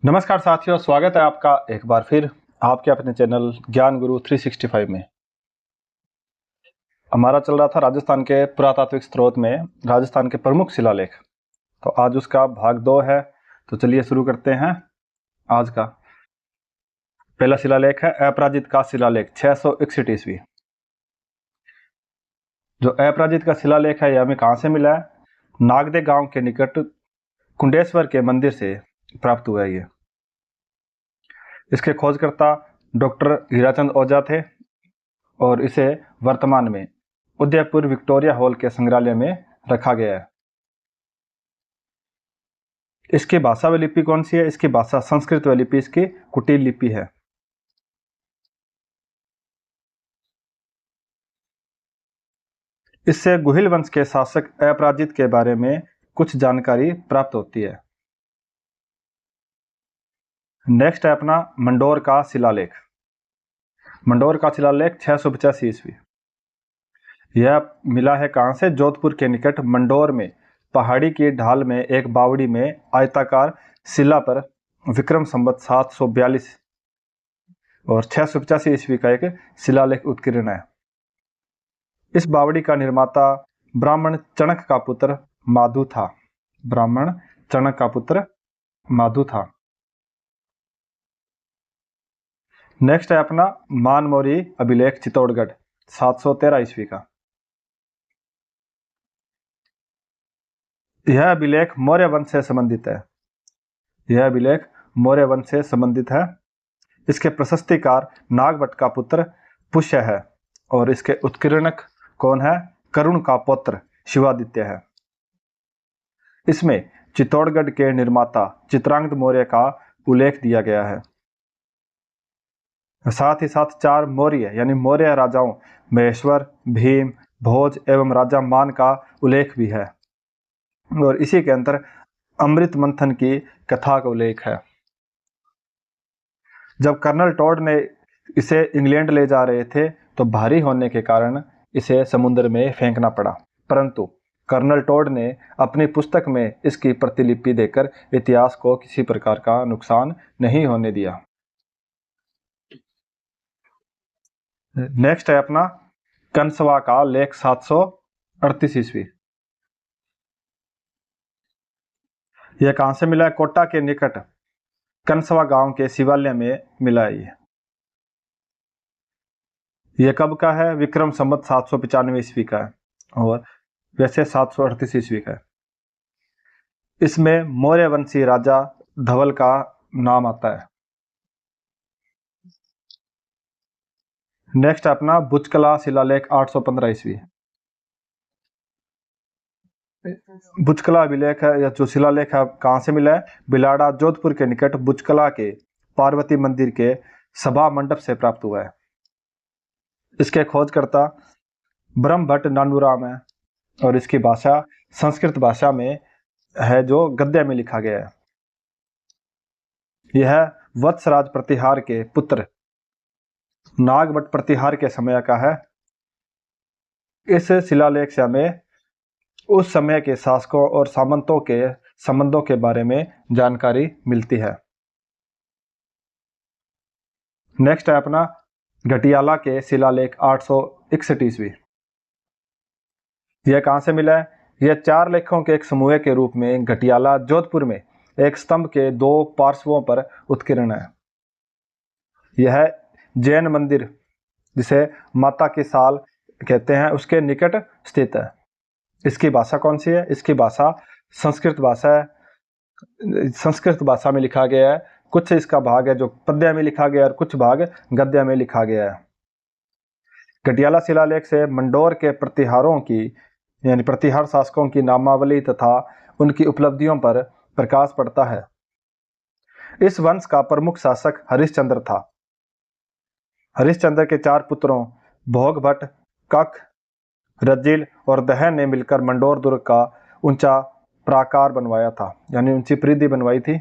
नमस्कार साथियों, स्वागत है आपका एक बार फिर आपके अपने चैनल ज्ञान गुरु 365 में। हमारा चल रहा था राजस्थान के पुरातात्विक स्रोत में राजस्थान के प्रमुख शिलालेख। तो आज उसका भाग 2 है। तो चलिए शुरू करते हैं। आज का पहला शिलालेख है अपराजित का शिलालेख 661 ईस्वी। जो अपराजित का शिलालेख है यह हमें कहाँ से मिला है? नागदे गांव के निकट कुंडेश्वर के मंदिर से प्राप्त हुआ है। ये इसके खोजकर्ता डॉक्टर हीराचंद ओझा थे और इसे वर्तमान में उदयपुर विक्टोरिया हॉल के संग्रहालय में रखा गया है। इसकी भाषा व लिपि कौन सी है? इसकी भाषा संस्कृत व लिपि इसकी कुटिल लिपि है। इससे गुहिल वंश के शासक अपराजित के बारे में कुछ जानकारी प्राप्त होती है। नेक्स्ट है अपना मंडोर का शिलालेख। मंडोर का शिलालेख 685 ईस्वी। यह मिला है कहां से? जोधपुर के निकट मंडोर में पहाड़ी की ढाल में एक बावड़ी में आयताकार शिला पर विक्रम संवत 742 और 685 ईस्वी का एक शिलालेख उत्कीर्ण है। इस बावड़ी का निर्माता ब्राह्मण चणक का पुत्र माधु था। ब्राह्मण चणक का पुत्र माधु था। नेक्स्ट है अपना मानमोरी अभिलेख चित्तौड़गढ़ 713 ईस्वी का। यह अभिलेख मौर्य वंश से संबंधित है। यह अभिलेख मौर्य वंश से संबंधित है। इसके प्रशस्तिकार नागभट्ट का पुत्र पुष्य है और इसके उत्कीर्णक कौन है? करुण का पुत्र शिवादित्य है। इसमें चित्तौड़गढ़ के निर्माता चित्रांगद मौर्य का उल्लेख दिया गया है। साथ ही साथ 4 मौर्य यानी मौर्य राजाओं महेश्वर, भीम, भोज एवं राजा मान का उल्लेख भी है और इसी के अंदर अमृत मंथन की कथा का उल्लेख है। जब कर्नल टॉड ने इसे इंग्लैंड ले जा रहे थे तो भारी होने के कारण इसे समुद्र में फेंकना पड़ा, परंतु कर्नल टॉड ने अपनी पुस्तक में इसकी प्रतिलिपि देकर इतिहास को किसी प्रकार का नुकसान नहीं होने दिया। नेक्स्ट है अपना कंसवा का लेख 738 ईस्वी। यह कहां से मिला है? कोटा के निकट कंसवा गांव के शिवालय में मिला है। यह कब का है? विक्रम संवत 795 ईस्वी का है और वैसे 738 ईस्वी का है। इसमें मौर्य वंशी राजा धवल का नाम आता है। नेक्स्ट अपना बुचकला शिलालेख 815 ईस्वी। बुचकला अभिलेख है या जो शिलालेख है कहां से मिला है? बिलाड़ा जोधपुर के निकट बुचकला के पार्वती मंदिर के सभा मंडप से प्राप्त हुआ है। इसके खोजकर्ता ब्रह्मभट्ट नानूराम है और इसकी भाषा संस्कृत भाषा में है जो गद्य में लिखा गया है। यह वत्सराज प्रतिहार के पुत्र नागभट्ट प्रतिहार के समय का है। इस शिलालेख से हमें उस समय के शासकों और सामंतों के संबंधों के बारे में जानकारी मिलती है। नेक्स्ट है अपना घटियाला के शिलालेख 861 ईस्वी। यह कहां से मिला है? यह 4 लेखों के एक समूह के रूप में घटियाला जोधपुर में एक स्तंभ के 2 पार्श्वों पर उत्कीर्ण है। यह जैन मंदिर जिसे माता की साल कहते हैं उसके निकट स्थित है। इसकी भाषा कौन सी है? इसकी भाषा संस्कृत भाषा है। संस्कृत भाषा में लिखा गया है। कुछ इसका भाग है जो पद्य में लिखा गया है और कुछ भाग गद्य में लिखा गया है। घटियाला शिलालेख से मंडोर के प्रतिहारों की यानी प्रतिहार शासकों की नामावली तथा उनकी उपलब्धियों पर प्रकाश पड़ता है। इस वंश का प्रमुख शासक हरिश्चंद्र था। हरिश्चंद्र के 4 पुत्रों भोगभट्ट, कक, रज्जिल और दहन ने मिलकर मंडोर दुर्ग का ऊंचा प्राकार बनवाया था यानी ऊंची परिधि बनवाई थी।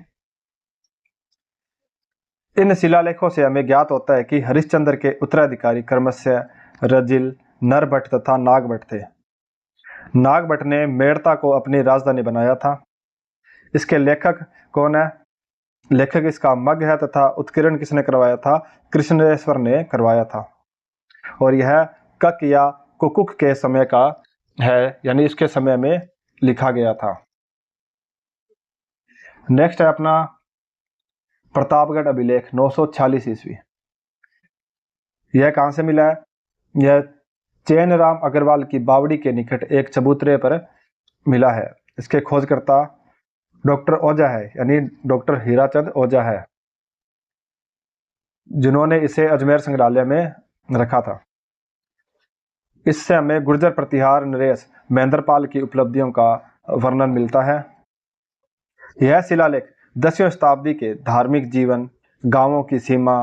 इन शिलालेखों से हमें ज्ञात होता है कि हरिश्चंद्र के उत्तराधिकारी क्रमशः रज्जिल, नरभट्ट तथा नागभट्ट थे। नागभट्ट ने मेड़ता को अपनी राजधानी बनाया था। इसके लेखक कौन है? लेखक इसका मग है तथा उत्कीर्ण किसने करवाया था? कृष्णेश्वर ने करवाया था। और यह कक या कुकुक के समय का है, यानी इसके समय में लिखा गया था। नेक्स्ट है अपना प्रतापगढ़ अभिलेख 946 ईस्वी। यह कहां से मिला है? यह चैनराम अग्रवाल की बावड़ी के निकट एक चबूतरे पर मिला है। इसके खोजकर्ता डॉक्टर ओझा है, यानी डॉक्टर हीराचंद ओझा है, जिन्होंने इसे अजमेर संग्रहालय में रखा था। इससे हमें गुर्जर प्रतिहार नरेश महेंद्रपाल की उपलब्धियों का वर्णन मिलता है। यह शिलालेख 10वीं शताब्दी के धार्मिक जीवन, गांवों की सीमा,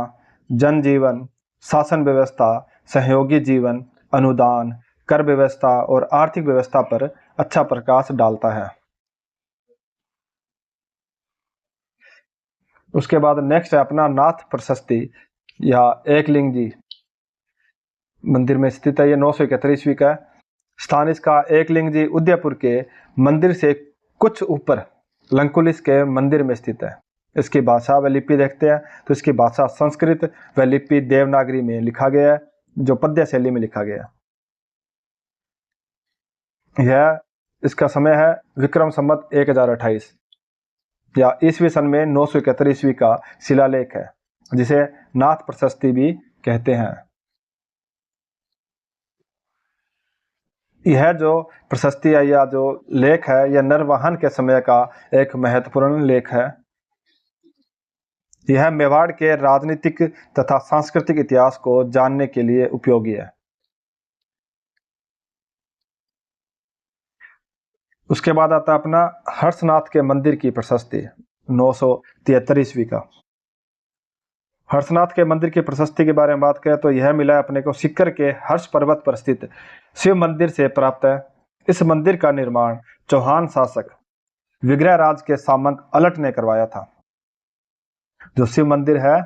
जनजीवन, शासन व्यवस्था, सहयोगी जीवन, अनुदान, कर व्यवस्था और आर्थिक व्यवस्था पर अच्छा प्रकाश डालता है। उसके बाद नेक्स्ट है अपना नाथ प्रशस्ति या एकलिंग जी मंदिर में स्थित है। यह 971 ईस्वी का है। स्थान इसका एकलिंग जी उदयपुर के मंदिर से कुछ ऊपर लंकुलिस के मंदिर में स्थित है। इसकी भाषा व लिपि देखते हैं तो इसकी भाषा संस्कृत व लिपि देवनागरी में लिखा गया है, जो पद्य शैली में लिखा गया है। यह इसका समय है विक्रम संवत 1028 या ईस्वी सन में 971 ईस्वी का शिलालेख है, जिसे नाथ प्रशस्ति भी कहते हैं। यह जो प्रशस्ति है या जो लेख है, यह नरवाहन के समय का एक महत्वपूर्ण लेख है। यह मेवाड़ के राजनीतिक तथा सांस्कृतिक इतिहास को जानने के लिए उपयोगी है। उसके बाद आता है अपना हर्षनाथ के मंदिर की प्रशस्ति 973 ईस्वी का। हर्षनाथ के मंदिर की प्रशस्ति के बारे में बात करें तो यह मिला है अपने को सिक्कर के हर्ष पर्वत पर स्थित शिव मंदिर से प्राप्त है। इस मंदिर का निर्माण चौहान शासक विग्रहराज के सामंत अलट ने करवाया था। जो शिव मंदिर है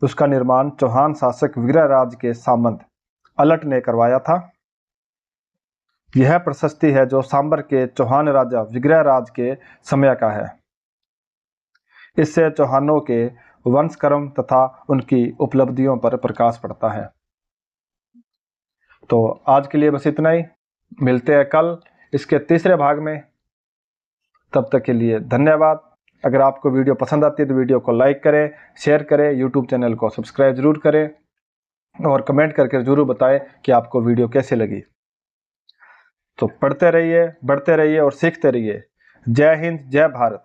उसका निर्माण चौहान शासक विग्रहराज के सामंत अलट ने करवाया था। यह प्रशस्ति है जो सांबर के चौहान राजा विग्रहराज के समय का है। इससे चौहानों के वंशक्रम तथा उनकी उपलब्धियों पर प्रकाश पड़ता है। तो आज के लिए बस इतना ही। मिलते हैं कल इसके तीसरे भाग में। तब तक के लिए धन्यवाद। अगर आपको वीडियो पसंद आती है तो वीडियो को लाइक करें, शेयर करें, यूट्यूब चैनल को सब्सक्राइब जरूर करें और कमेंट करके जरूर बताएं कि आपको वीडियो कैसे लगी। तो पढ़ते रहिए, बढ़ते रहिए और सीखते रहिए। जय हिंद, जय भारत।